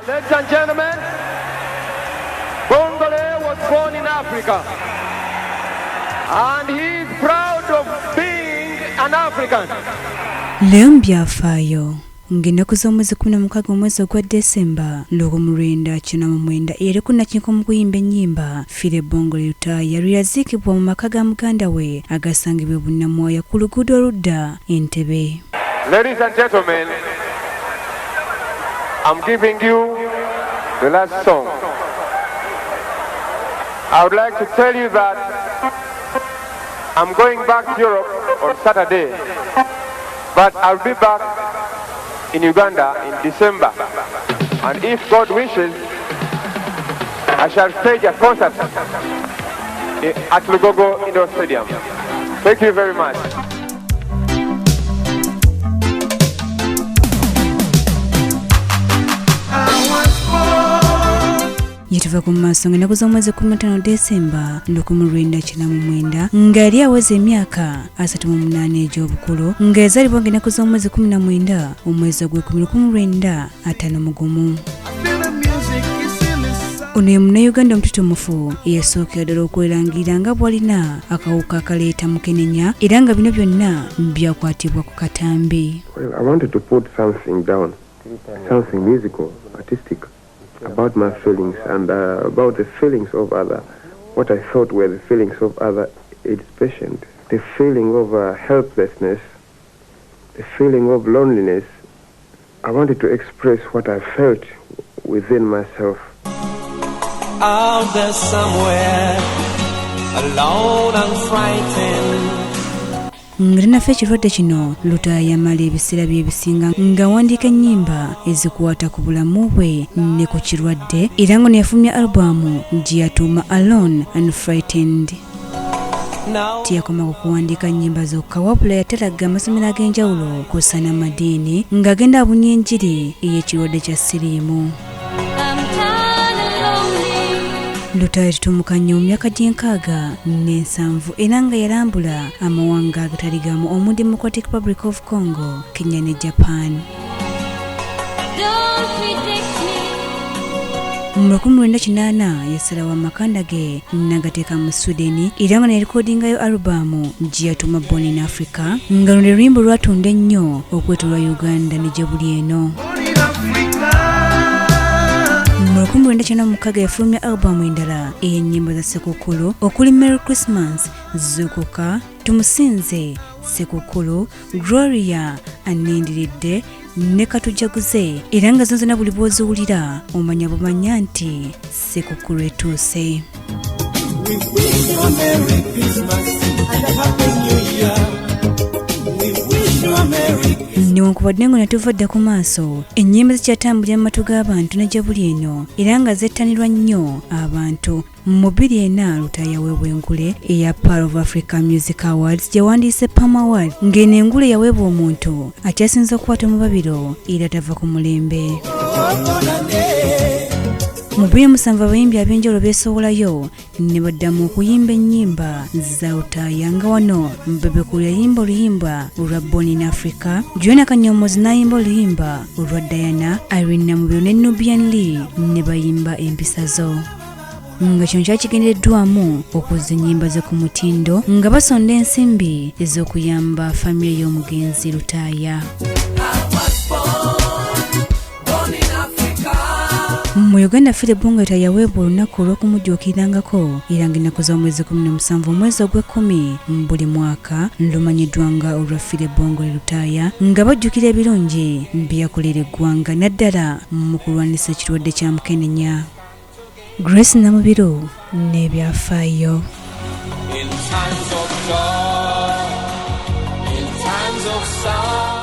Ladies and gentlemen, Bongole was born in Africa, and he is proud of being an African. Leo byafaayo ng'ennaku z'omwezi 16 omwezi ogwa Desemba Lw'omulwenda 1999 era kunnakinko mu kuyimba ennyimba Fire Bongole Lutaya lwe yaziikibwa mu maka ga muganda we agasangibwa Bunnamwaya ku luguudo oludda Entebbe. Ladies and gentlemen, I'm giving you the last song. I would like to tell you that I'm going back to Europe on Saturday, but I'll be back in Uganda in December. And if God wishes, I shall stage a concert at Lugogo Indoor Stadium. Thank you very much. Yituva ku maaso ng'ennaku z'omwezi 15 Desemba 1999 ng'ali aweza emyaka 38 egy'obukulu ng'ezaalibwa ng'ennaku z'omwezi 19 omwezi ogw'Okubiri ono ye Munnayuganda omututumufu eyasookera ddala okwerangira nga bw'alina akawuka akaleeta mukenenya era nga bino byonna byakwatibwa ku katambi. I wanted to put something down, something musical, artistic, about my feelings and about the feelings of what I thought were the feelings of other AIDS patients. The feeling of helplessness, the feeling of loneliness. I wanted to express what I felt within myself. Out there somewhere, alone and frightened. Ng'erinaffe ekirwadde kino Lutaya yamala ebiseera bye ebisinga ng'awandiika ennyimba ezikwata ku bulamu bwe ne ku kirwadde era nga neyafulumya alubamu gye yatuuma Alone and Frightened. Tiyakoma ku kuwandiika nnyimba zokka wabula yatalagga amasomero ag'enjawulo kw'ossa n'amadiini ng'agenda abunya enjiri ey'ekirwadde kya siriimu. Lutaya tutumuka nnyo mu myaka gy'enkaga era nga yalambula amawanga agatali gamu omuli Democratic Republic of Congo, Kenya ne Japan. Mu 1980 yasalawo amakanda ge n'agateeka mu Sweden era nga neerikodingayo alubamu gye yatuuma Born in Africa nga luno luyimba lwatunda ennyo okwetoolwa Uganda ne gye buli eno. Mu 1996 yafulumya alubamu endala ey'ennyimba za Ssekukkulu okuli Merry Christmas, Zuukuka, Tumusinze, Ssekukkulu, Gloria, Anindiridde ne Katujaguze era nga zonna buli bw'oziwulira omanya bumanya nti Ssekukkulu etuuse. Newankubadde nga netuvadde ku maaso ennyimba zikyatambulira mu matu g'abantu ne gye buli eno era nga zettanirwa nnyo abantu. Mu 2004 Lutaya yaweebwa engule eya Pearl of Africa Music Awards gye wandiise Palm Award ng'eno engule yaweebwa omuntu akyasinze okukwata mu babiro era tava ku mulembe. Mu 2007 abayimbi ab'enjawulo beesowolayo ne baddamu okuyimba ennyimba za Lutaya nga wano Mbebekulu yayimba oluyimba olwa Born in Africa, Joanna Kanyomozi n'ayimba oluyimba olwa Diana, Irene Namubiro ne Nubian Lee ne bayimba empisa zo. Nga kino kyakigendereddwamu okuzza ennyimba ze ku mutindo nga basonda ensimbi ez'okuyamba famire y'omugenzi Lutaya. Mu Uganda Fire Bongole Lutaya yaweebwa olunaku olw'okumujjuukirangako era ng'ennaku z'omwezi 17 omwezi ogw'Ekkumi buli mwaka lumanyiddwa nga olwa Fire Bongole Lutaya nga bajjukira ebirungi bye yakolera eggwanga naddala mu kulwanisa ekirwadde kya mukenenya. Grace Namubiro n'ebyafaayo. In times of joy, in times of sorrow.